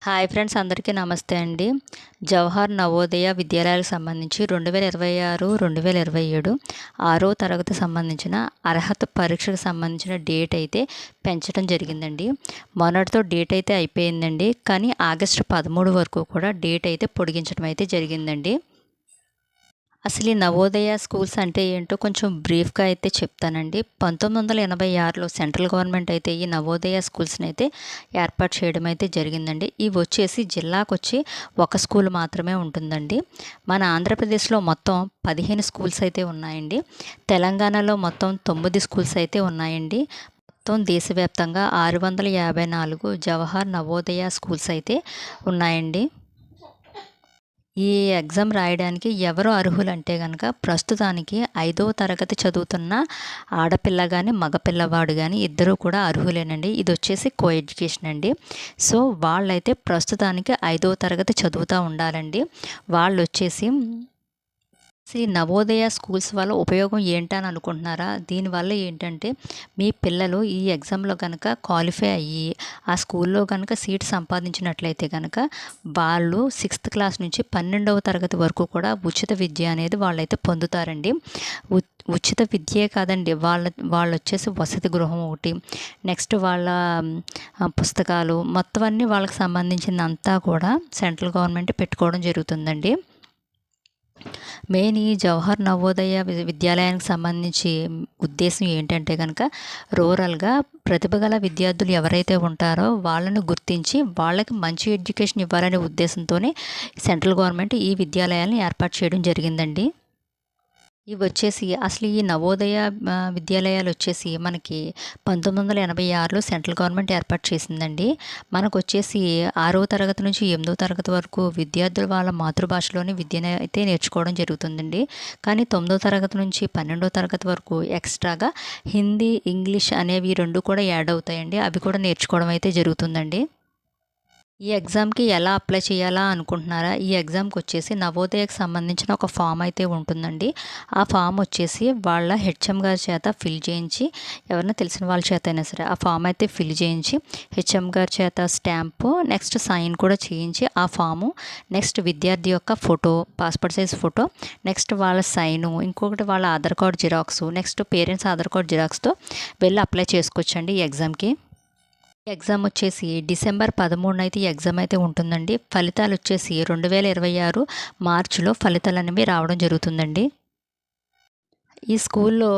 Hi friends, అందరికీ నమస్తే అండి. జవహర్ నవోదయ విద్యాలయాలకు సంబంధించి 2026 2027 ఆరో తరగతి సంబంధించిన అర్హత పరీక్షకు సంబంధించిన డేట్ అయితే పెంచడం జరిగిందండి. మొన్నటితో డేట్ అయితే అయిపోయిందండి, కానీ ఆగస్టు 13 వరకు కూడా డేట్ అయితే పొడిగించడం అయితే జరిగిందండి. అసలు ఈ నవోదయ స్కూల్స్ అంటే ఏంటో కొంచెం బ్రీఫ్గా అయితే చెప్తానండి. 1986లో సెంట్రల్ గవర్నమెంట్ అయితే ఈ నవోదయ స్కూల్స్ని అయితే ఏర్పాటు చేయడం అయితే జరిగిందండి. ఇవి వచ్చేసి జిల్లాకు వచ్చి ఒక స్కూల్ మాత్రమే ఉంటుందండి. మన ఆంధ్రప్రదేశ్లో మొత్తం 15 స్కూల్స్ అయితే ఉన్నాయండి. తెలంగాణలో మొత్తం 9 స్కూల్స్ అయితే ఉన్నాయండి. మొత్తం దేశవ్యాప్తంగా 654 జవహర్ నవోదయ స్కూల్స్ అయితే ఉన్నాయండి. ఈ ఎగ్జామ్ రాయడానికి ఎవరు అర్హులు అంటే కనుక ప్రస్తుతానికి 5వ తరగతి చదువుతున్న ఆడపిల్ల కానీ మగపిల్లవాడు కానీ ఇద్దరూ కూడా అర్హులేనండి. ఇది వచ్చేసి కో ఎడ్యుకేషన్ అండి. సో వాళ్ళైతే ప్రస్తుతానికి 5వ తరగతి చదువుతూ ఉండాలండి. వాళ్ళు వచ్చేసి ఈ నవోదయ స్కూల్స్ వల్ల ఉపయోగం ఏంటని అనుకుంటున్నారా? దీనివల్ల ఏంటంటే మీ పిల్లలు ఈ ఎగ్జామ్లో కనుక క్వాలిఫై అయ్యి ఆ స్కూల్లో కనుక సీట్ సంపాదించినట్లయితే కనుక వాళ్ళు 6th క్లాస్ నుంచి 12వ తరగతి వరకు కూడా ఉచిత విద్య అనేది వాళ్ళైతే పొందుతారండి. ఉచిత విద్యే కాదండి, వాళ్ళు వచ్చేసి వసతి గృహం ఒకటి, నెక్స్ట్ వాళ్ళ పుస్తకాలు మొత్తం అన్నీ వాళ్ళకి సంబంధించిందంతా కూడా సెంట్రల్ గవర్నమెంట్ పెట్టుకోవడం జరుగుతుందండి. మెయిన్ ఈ జవహర్ నవోదయ విద్యాలయానికి సంబంధించి ఉద్దేశం ఏంటంటే కనుక రూరల్గా ప్రతిభ గల విద్యార్థులు ఎవరైతే ఉంటారో వాళ్ళను గుర్తించి వాళ్ళకి మంచి ఎడ్యుకేషన్ ఇవ్వాలనే ఉద్దేశంతోనే సెంట్రల్ గవర్నమెంట్ ఈ విద్యాలయాలను ఏర్పాటు చేయడం జరిగిందండి. ఇవి వచ్చేసి అసలు ఈ నవోదయ విద్యాలయాలు వచ్చేసి మనకి 1986లో సెంట్రల్ గవర్నమెంట్ ఏర్పాటు చేసిందండి. మనకు వచ్చేసి 6వ తరగతి నుంచి 8వ తరగతి వరకు విద్యార్థులు వాళ్ళ మాతృభాషలోని విద్యను అయితే నేర్చుకోవడం జరుగుతుందండి. కానీ 9వ తరగతి నుంచి 12వ తరగతి వరకు ఎక్స్ట్రాగా హిందీ, ఇంగ్లీష్ అనేవి 2 కూడా యాడ్ అవుతాయండి. అవి కూడా నేర్చుకోవడం అయితే జరుగుతుందండి. ఈ ఎగ్జామ్కి ఎలా అప్లై చేయాలా అనుకుంటున్నారా? ఈ ఎగ్జామ్కి వచ్చేసి నవోదయకు సంబంధించిన ఒక ఫామ్ అయితే ఉంటుందండి. ఆ ఫామ్ వచ్చేసి వాళ్ళ హెచ్ఎం గారి చేత ఫిల్ చేయించి, ఎవరైనా తెలిసిన వాళ్ళ చేత అయినా సరే ఆ ఫామ్ అయితే ఫిల్ చేయించి హెచ్ఎం గారి చేత స్టాంపు, నెక్స్ట్ సైన్ కూడా చేయించి ఆ ఫాము, నెక్స్ట్ విద్యార్థి యొక్క photo, passport size photo, next వాళ్ళ సైను, ఇంకొకటి వాళ్ళ Aadhaar card xerox, next parents Aadhaar card జిరాక్స్తో వెళ్ళి అప్లై చేసుకోవచ్చండి ఈ ఎగ్జామ్కి. ఎగ్జామ్ వచ్చేసి డిసెంబర్ 13 అయితే ఈ ఎగ్జామ్ అయితే ఉంటుందండి. ఫలితాలు వచ్చేసి 2026 మార్చిలో ఫలితాలు అనేవి రావడం జరుగుతుందండి. ఈ స్కూల్లో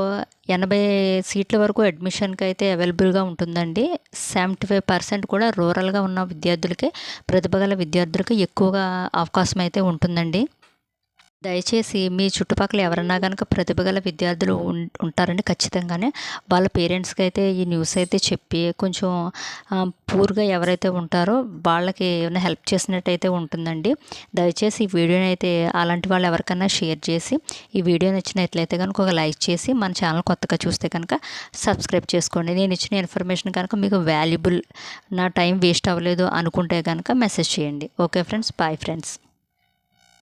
80 సీట్ల వరకు అడ్మిషన్కి అయితే అవైలబుల్గా ఉంటుందండి. 75% కూడా రూరల్గా ఉన్న విద్యార్థులకి, ప్రతిభ గల విద్యార్థులకి ఎక్కువగా అవకాశం అయితే ఉంటుందండి. దయచేసి మీ చుట్టుపక్కల ఎవరన్నా కనుక ప్రతిభ గల విద్యార్థులు ఉంటారండి, ఖచ్చితంగానే వాళ్ళ పేరెంట్స్కి అయితే ఈ న్యూస్ అయితే చెప్పి కొంచెం పూర్గా ఎవరైతే ఉంటారో వాళ్ళకి ఏమైనా హెల్ప్ చేసినట్టయితే ఉంటుందండి. దయచేసి ఈ వీడియోని అయితే అలాంటి వాళ్ళు ఎవరికైనా షేర్ చేసి, ఈ వీడియో నచ్చినట్లయితే కనుక ఒక లైక్ చేసి మన ఛానల్ కొత్తగా చూస్తే కనుక సబ్స్క్రైబ్ చేసుకోండి. నేను ఇచ్చిన ఇన్ఫర్మేషన్ కనుక మీకు వాల్యుబుల్, నా టైం వేస్ట్ అవ్వలేదు అనుకుంటే కనుక మెసేజ్ చేయండి. Okay friends, bye friends.